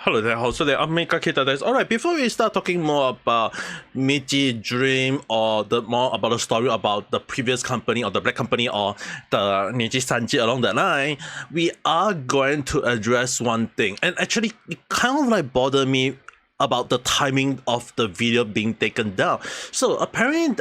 Hello there, also there, Ame Gakita. Alright, before we start talking more about Michi dream or the more about the story about the previous company or the black company or the Nijisanji along the line, we are going to address one thing. And actually, it kind of like bothered me about the timing of the video being taken down. So apparently,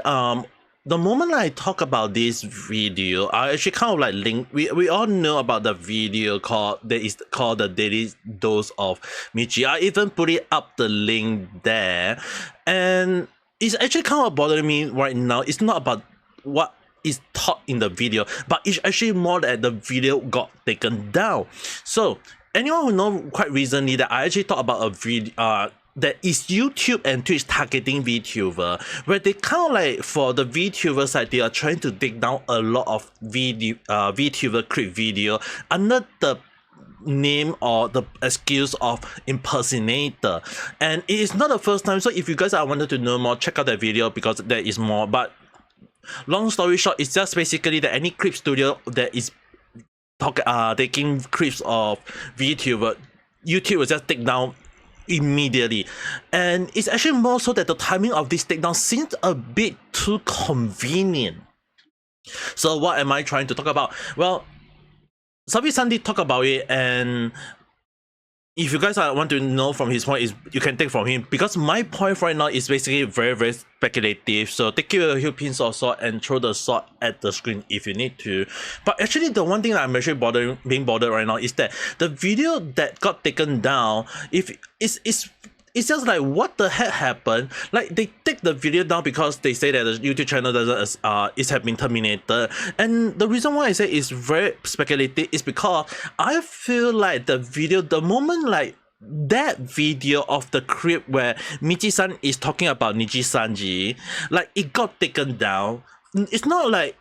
the moment I talk about this video, I actually kind of like link. We all know about the video called the Daily Dose of Michi. I even put it up the link there, and it's actually kind of bothering me right now. It's not about what is taught in the video, but it's actually more that the video got taken down. So anyone who know quite recently that I actually talked about a video that is YouTube and Twitch targeting VTuber, where they kind of like, for the VTuber side, they are trying to take down a lot of VTuber clip video under the name or the excuse of impersonator. And it is not the first time, so if you guys are wanted to know more, check out that video because there is more. But long story short, it's just basically that any clip studio that is taking clips of VTuber, YouTube will just take down immediately. And it's actually more so that the timing of this takedown seems a bit too convenient. So what am I trying to talk about? Well, Salvi did talk about it, and if you guys want to know from his point, is you can take from him, because my point right now is basically very speculative. So take a few pins of salt and throw the salt at the screen if you need to. But actually, the one thing that I'm actually being bothered right now is that the video that got taken down, it's just like, what the heck happened? Like, they take the video down because they say that the YouTube channel doesn't it has been terminated. And the reason why I say it's very speculative is because I feel like the video, the moment like that video of the clip where Michi-san is talking about Nijisanji, like it got taken down. It's not like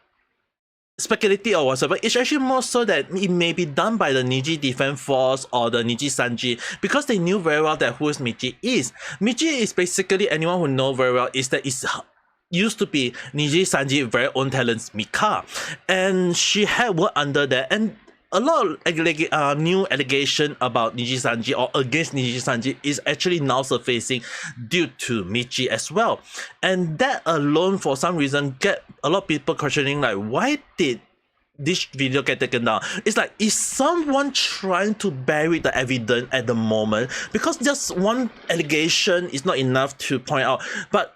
speculative or whatever, it's actually more so that it may be done by the Niji Defense Force or the Nijisanji, because they knew very well that who Michi is. Michi is basically, anyone who know very well, is that it's used to be Nijisanji's very own talents, Mika, and she had worked under that, and a lot of new allegation about Nijisanji or against Nijisanji is actually now surfacing due to Michi as well. And that alone, for some reason, get a lot of people questioning, like, why did this video get taken down? It's like, is someone trying to bury the evidence at the moment? Because just one allegation is not enough to point out. But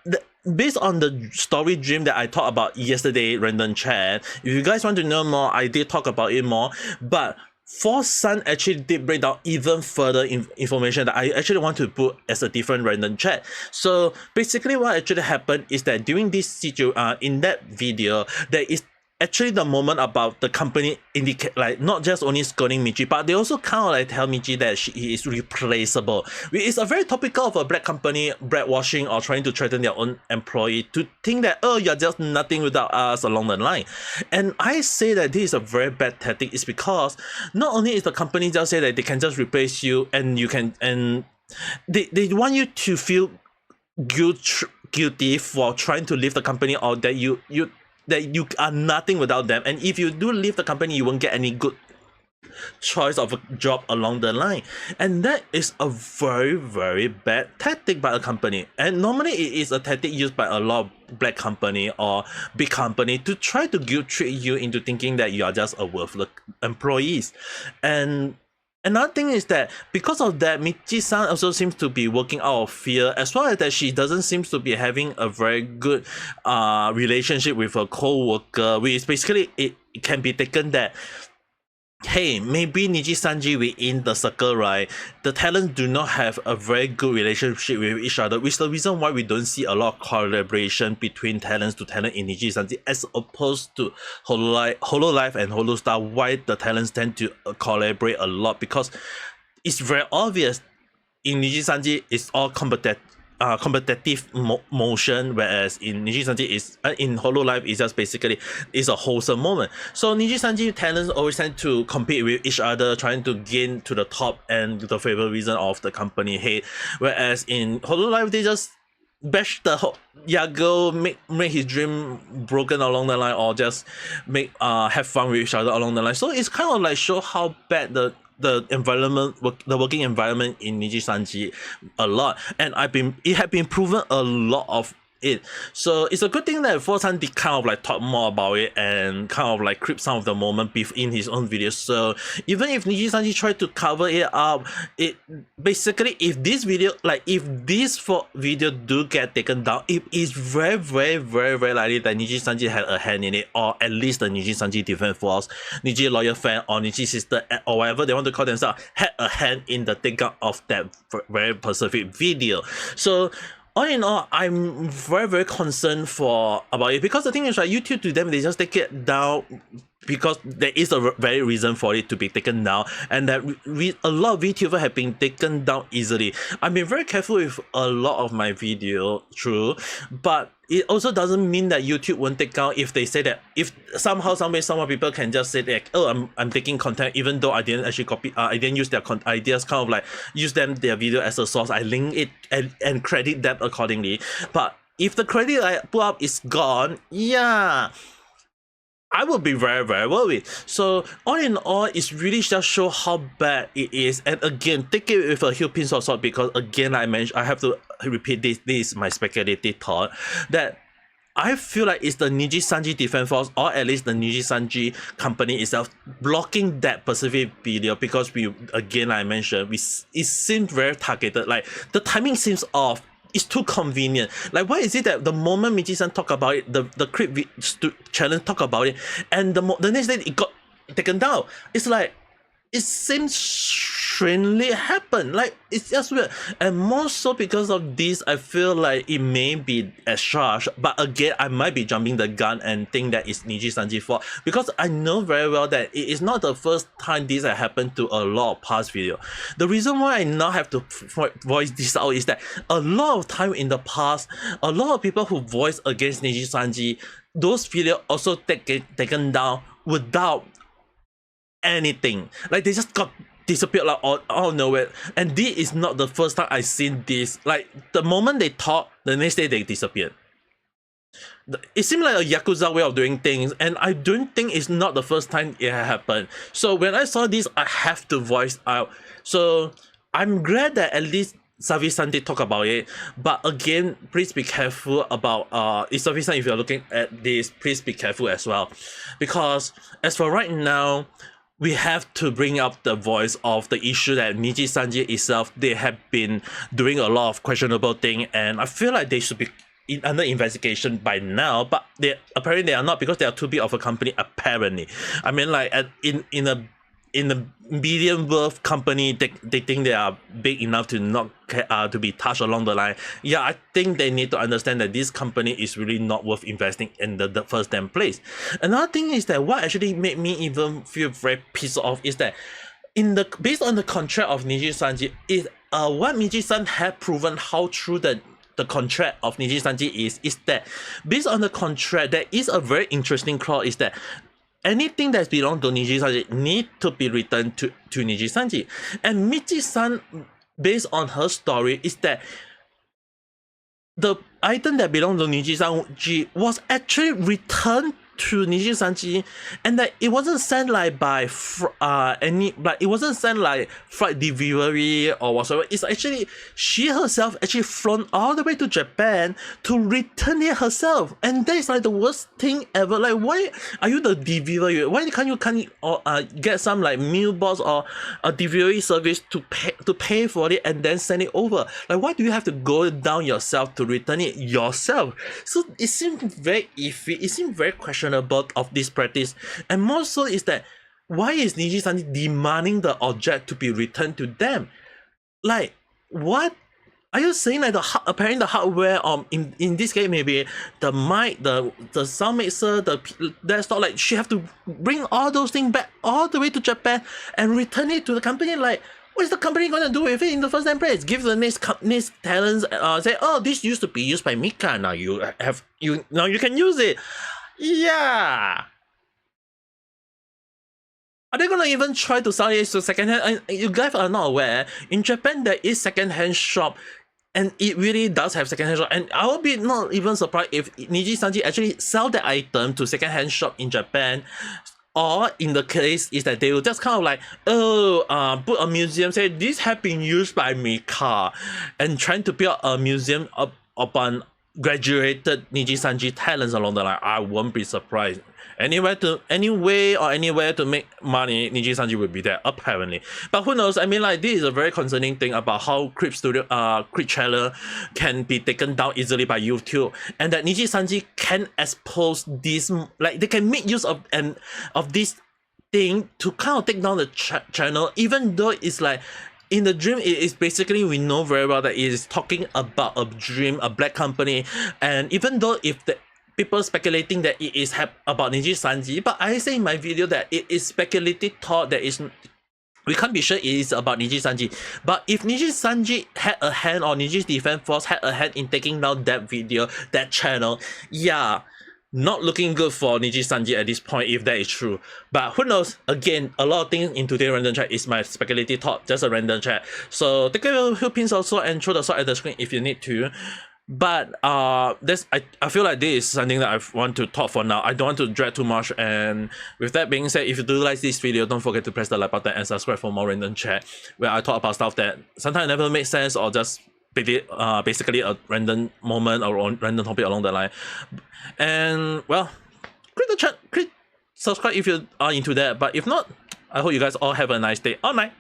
based on the story dream that I talked about yesterday, random chat, if you guys want to know more, I did talk about it more. But FalseEyeD actually did break down even further information that I actually want to put as a different random chat. So basically, what actually happened is that during this situation, in that video, there is actually the moment about the company indicate, like, not just only scolding Michi, but they also kind of like tell Michi that she is replaceable. It's a very topical of a black company washing or trying to threaten their own employee to think that, oh, you're just nothing without us along the line. And I say that this is a very bad tactic, is because not only is the company just say that they can just replace you and you can, and they want you to feel guilty for trying to leave the company, or that you are nothing without them, and if you do leave the company, you won't get any good choice of a job along the line. And that is a very bad tactic by a company, and normally it is a tactic used by a lot of black company or big company to try to guilt trip you into thinking that you are just a worthless employees. And another thing is that because of that, Michi-san also seems to be working out of fear, as well as that she doesn't seem to be having a very good relationship with her co-worker, which is basically, it can be taken that, hey, maybe Nijisanji within the circle, right, the talents do not have a very good relationship with each other, which is the reason why we don't see a lot of collaboration between talents to talent in Nijisanji, as opposed to Hololive and Holostar, why the talents tend to collaborate a lot, because it's very obvious in Nijisanji it's all competitive motion, whereas in Nijisanji is in Hololive is just basically is a wholesome moment. So Nijisanji talents always tend to compete with each other, trying to gain to the top and the favorite reason of the company head, whereas in Hololive they just bash the Yago, make his dream broken along the line, or just make have fun with each other along the line. So it's kind of like show how bad the the environment, the working environment in Nijisanji a lot, and it had been proven a lot of it. So it's a good thing that Forsan did kind of like talk more about it and kind of like clip some of the moment in his own videos. So even if Nijisanji tried to cover it up, it basically, if this video video do get taken down, it is very likely that Nijisanji had a hand in it, or at least the Nijisanji defense force, Niji lawyer fan, or Niji sister, or whatever they want to call themselves, had a hand in the takeout of that very specific video. So all in all, I'm very concerned about it, because the thing is, right, YouTube to them, they just take it down because there is a very reason for it to be taken down, and that a lot of VTubers have been taken down easily. I've been very careful with a lot of my video, true, but it also doesn't mean that YouTube won't take down if they say that, if somehow, some way, some people can just say that, oh, I'm taking content, even though I didn't actually copy, I didn't use their ideas, kind of like use their video as a source, I link it and credit them accordingly. But if the credit I put up is gone, yeah, I would be very worried. So all in all, it's really just show how bad it is. And again, take it with a huge pinch of salt, because again, I have to repeat this is my speculative thought, that I feel like it's the Nijisanji defense force, or at least the Nijisanji company itself, blocking that specific video, because again, I mentioned, it seemed very targeted. Like the timing seems off. It's too convenient. Like, why is it that the moment Michi-san talk about it, the Clip Channel talk about it, and the next day it got taken down? It's like, it seems strangely happen. Like, it's just weird. And more so because of this, I feel like it may be as charged. But again, I might be jumping the gun and think that it's Nijisanji's fault, because I know very well that it is not the first time this has happened to a lot of past videos. The reason why I now have to voice this out is that a lot of time in the past, a lot of people who voice against Nijisanji, those videos also taken down without anything. Like, they just got disappeared like out of nowhere. And this is not the first time I've seen this. Like, the moment they talk, the next day they disappeared. It seemed like a Yakuza way of doing things, and I don't think it's not the first time it happened. So when I saw this, I have to voice out. So I'm glad that at least Salvi-san did talk about it, but again, please be careful about Salvi-san, if you're looking at this, please be careful as well, because as for right now, we have to bring up the voice of the issue that Nijisanji itself, they have been doing a lot of questionable things, and I feel like they should be under investigation by now, but apparently they are not, because they are too big of a company, apparently. I mean, like, in a medium worth company, they think they are big enough to not to be touched along the line. Yeah, I think they need to understand that this company is really not worth investing in the first damn place. Another thing is that what actually made me even feel very pissed off is that based on the contract of Nijisanji, is what Michi-san had proven how true the contract of Nijisanji is that based on the contract, there is a very interesting clause, is that anything that belongs to Nijisanji need to be returned to Nijisanji. And Michi-san, based on her story, is that the item that belonged to Nijisanji was actually returned to Nijisanji, and that it wasn't sent like by it wasn't sent like flight delivery or whatsoever. It's actually she herself actually flown all the way to Japan to return it herself, and that is like the worst thing ever. Like, why are you the delivery? Why can't you get some like mailbox or a delivery service to pay for it and then send it over? Like, why do you have to go down yourself to return it yourself? So it seemed very iffy. It seemed very questionable of this practice, and more so is that why is Nijisanji demanding the object to be returned to them? Like, what are you saying? Like, apparently the hardware, in this case maybe the mic, the sound mixer, the desktop, like she have to bring all those things back all the way to Japan and return it to the company. Like, what is the company gonna do with it in the first time place? Give the next talents say, oh, this used to be used by Mika, now you can use it. Yeah. Are they gonna even try to sell it to secondhand? You guys are not aware, in Japan there is secondhand shop, and it really does have secondhand shop, and I will be not even surprised if Nijisanji actually sell the item to secondhand shop in Japan, Or in the case is that they will just kind of like, put a museum, say this have been used by Mika, and trying to build a museum upon graduated Nijisanji talents along the line. I won't be surprised. Anywhere to make money, Nijisanji will be there apparently. But who knows? I mean, like, this is a very concerning thing about how Clip Channel can be taken down easily by YouTube, and that Nijisanji can expose this, like they can make use of this thing to kind of take down the channel, even though it's like. In the dream, it is basically, we know very well that it is talking about a dream, a black company, and even though if the people speculating that it is about Nijisanji, but I say in my video that it is speculative thought that is, we can't be sure it is about Nijisanji. But if Nijisanji had a hand, or Niji's defense force had a hand in taking down that video, that channel, yeah, not looking good for Nijisanji at this point if that is true. But who knows? Again, a lot of things in today's random chat is my speculative thought, just a random chat. So take a few pins also and throw the sword at the screen if you need to. But I feel like this is something that I want to talk for now. I don't want to drag too much. And with that being said, if you do like this video, don't forget to press the like button and subscribe for more random chat where I talk about stuff that sometimes never makes sense, or just basically a random moment or random topic along the line. And well, click subscribe if you are into that. But if not, I hope you guys all have a nice day. All night.